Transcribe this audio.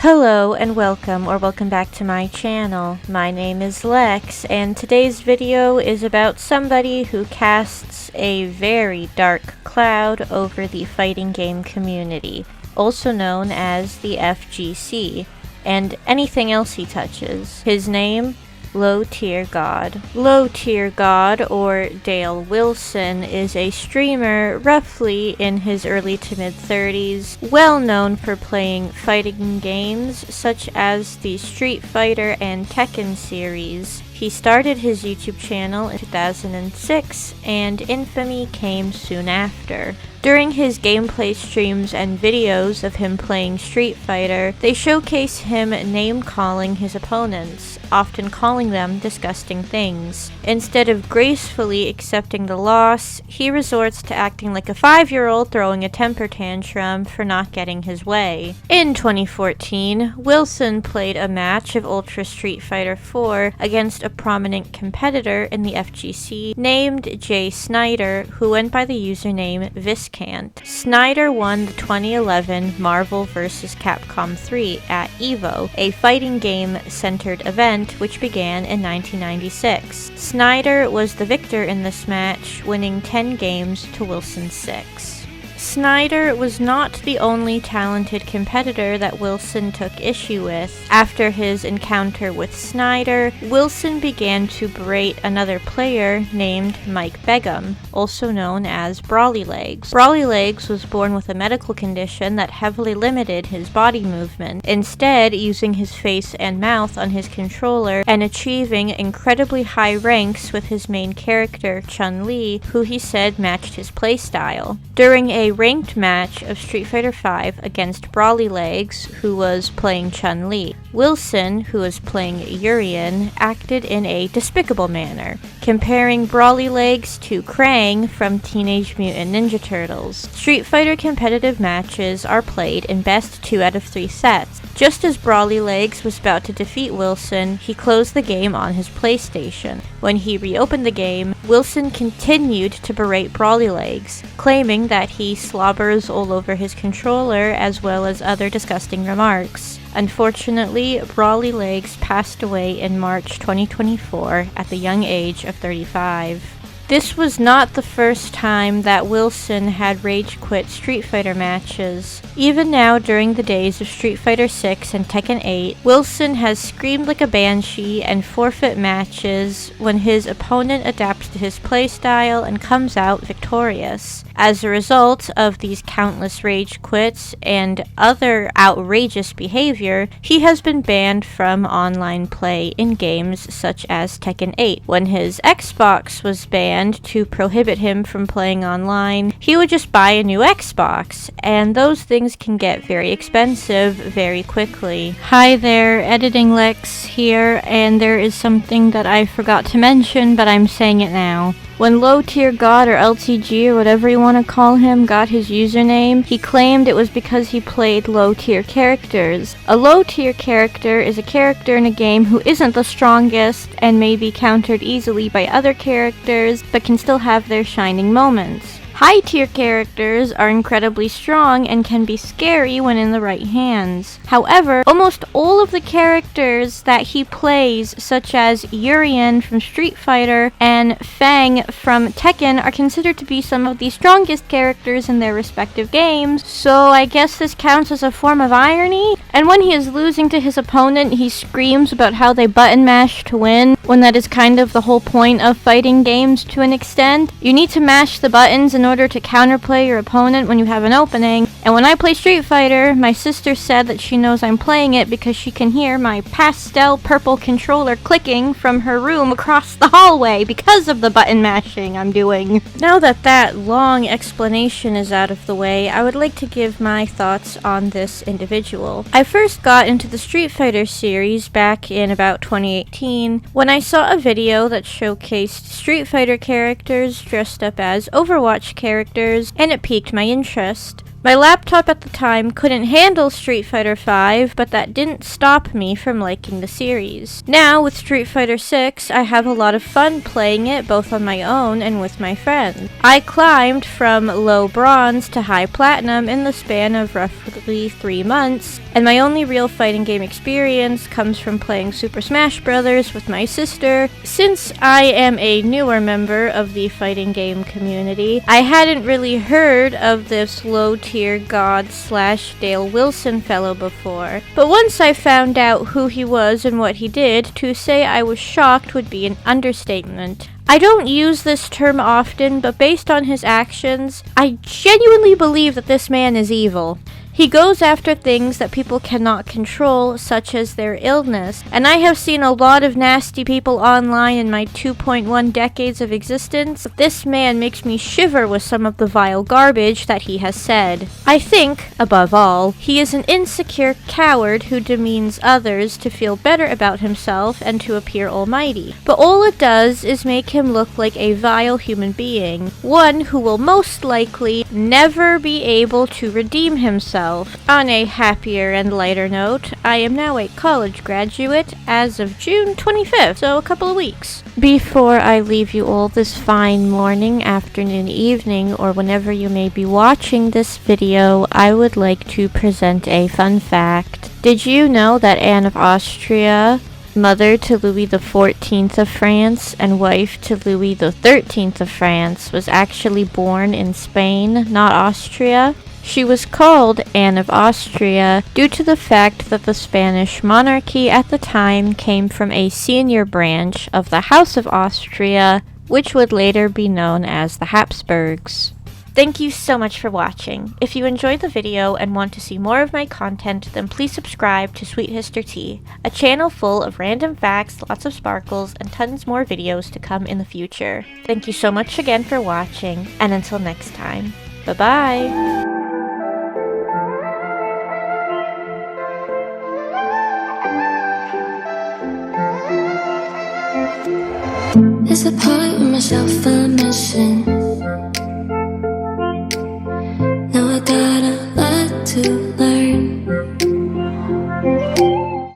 Hello and welcome back to my channel. My name is Lex, and today's video is about somebody who casts a very dark cloud over the fighting game community, also known as the FGC, and anything else he touches. His name? Low Tier God. Low Tier God, or Dale Wilson, is a streamer roughly in his early to mid 30s, well known for playing fighting games such as the Street Fighter and Tekken series. He started his YouTube channel in 2006, and infamy came soon after. During his gameplay streams and videos of him playing Street Fighter, they showcase him name-calling his opponents, often calling them disgusting things. Instead of gracefully accepting the loss, he resorts to acting like a 5-year-old throwing a temper tantrum for not getting his way. In 2014, Wilson played a match of Ultra Street Fighter 4 against a prominent competitor in the FGC named Jay Snyder, who went by the username Viscant. Snyder won the 2011 Marvel vs. Capcom 3 at EVO, a fighting game-centered event which began in 1996. Snyder was the victor in this match, winning 10 games to Wilson's 6. Snyder was not the only talented competitor that Wilson took issue with. After his encounter with Snyder, Wilson began to berate another player named Mike Begum, also known as Brawly Legs. Brawly Legs was born with a medical condition that heavily limited his body movement, instead using his face and mouth on his controller and achieving incredibly high ranks with his main character, Chun-Li, who he said matched his playstyle. During a ranked match of Street Fighter V against Brawly Legs, who was playing Chun-Li, Wilson, who was playing Urien, acted in a despicable manner, comparing Brawly Legs to Krang from Teenage Mutant Ninja Turtles. Street Fighter competitive matches are played in best 2 out of 3 sets. Just as Brawly Legs was about to defeat Wilson, he closed the game on his PlayStation. When he reopened the game, Wilson continued to berate Brawly Legs, claiming that he slobbers all over his controller as well as other disgusting remarks. Unfortunately, Brawly Legs passed away in March 2024 at the young age of 35. This was not the first time that Wilson had rage quit Street Fighter matches. Even now, during the days of Street Fighter 6 and Tekken 8, Wilson has screamed like a banshee and forfeit matches when his opponent adapts to his playstyle and comes out victorious. As a result of these countless rage quits and other outrageous behavior, he has been banned from online play in games such as Tekken 8. When his Xbox was banned to prohibit him from playing online, he would just buy a new Xbox, and those things can get very expensive very quickly. Hi there, Editing Lex here, and there is something that I forgot to mention, but I'm saying it now. When Low Tier God, or LTG, or whatever you want to call him, got his username, he claimed it was because he played low tier characters. A low tier character is a character in a game who isn't the strongest and may be countered easily by other characters, but can still have their shining moments. High tier characters are incredibly strong and can be scary when in the right hands. However, almost all of the characters that he plays, such as Urien from Street Fighter and Fang from Tekken, are considered to be some of the strongest characters in their respective games, so I guess this counts as a form of irony. And when he is losing to his opponent, he screams about how they button mash to win, when that is kind of the whole point of fighting games to an extent. You need to mash the buttons in order to counterplay your opponent when you have an opening. And when I play Street Fighter, my sister said that she knows I'm playing it because she can hear my pastel purple controller clicking from her room across the hallway because of the button mashing I'm doing. Now that that long explanation is out of the way, I would like to give my thoughts on this individual. I first got into the Street Fighter series back in about 2018 when I saw a video that showcased Street Fighter characters dressed up as Overwatch characters, and it piqued my interest. My laptop at the time couldn't handle Street Fighter V, but that didn't stop me from liking the series. Now, with Street Fighter 6, I have a lot of fun playing it both on my own and with my friends. I climbed from low bronze to high platinum in the span of roughly 3 months, and my only real fighting game experience comes from playing Super Smash Bros. With my sister. Since I am a newer member of the fighting game community, I hadn't really heard of this low-tier god / Dale Wilson fellow before, but once I found out who he was and what he did, to say I was shocked would be an understatement. I don't use this term often, but based on his actions, I genuinely believe that this man is evil. He goes after things that people cannot control, such as their illness, and I have seen a lot of nasty people online in my 2.1 decades of existence. This man makes me shiver with some of the vile garbage that he has said. I think, above all, he is an insecure coward who demeans others to feel better about himself and to appear almighty. But all it does is make him look like a vile human being, one who will most likely never be able to redeem himself. On a happier and lighter note, I am now a college graduate as of June 25th, so a couple of weeks. Before I leave you all this fine morning, afternoon, evening, or whenever you may be watching this video, I would like to present a fun fact. Did you know that Anne of Austria, mother to Louis XIV of France and wife to Louis XIII of France, was actually born in Spain, not Austria? She was called Anne of Austria due to the fact that the Spanish monarchy at the time came from a senior branch of the House of Austria, which would later be known as the Habsburgs. Thank you so much for watching. If you enjoyed the video and want to see more of my content, then please subscribe to Sweet Histortea, a channel full of random facts, lots of sparkles, and tons more videos to come in the future. Thank you so much again for watching, and until next time, bye-bye! There's a part of myself I'm missing.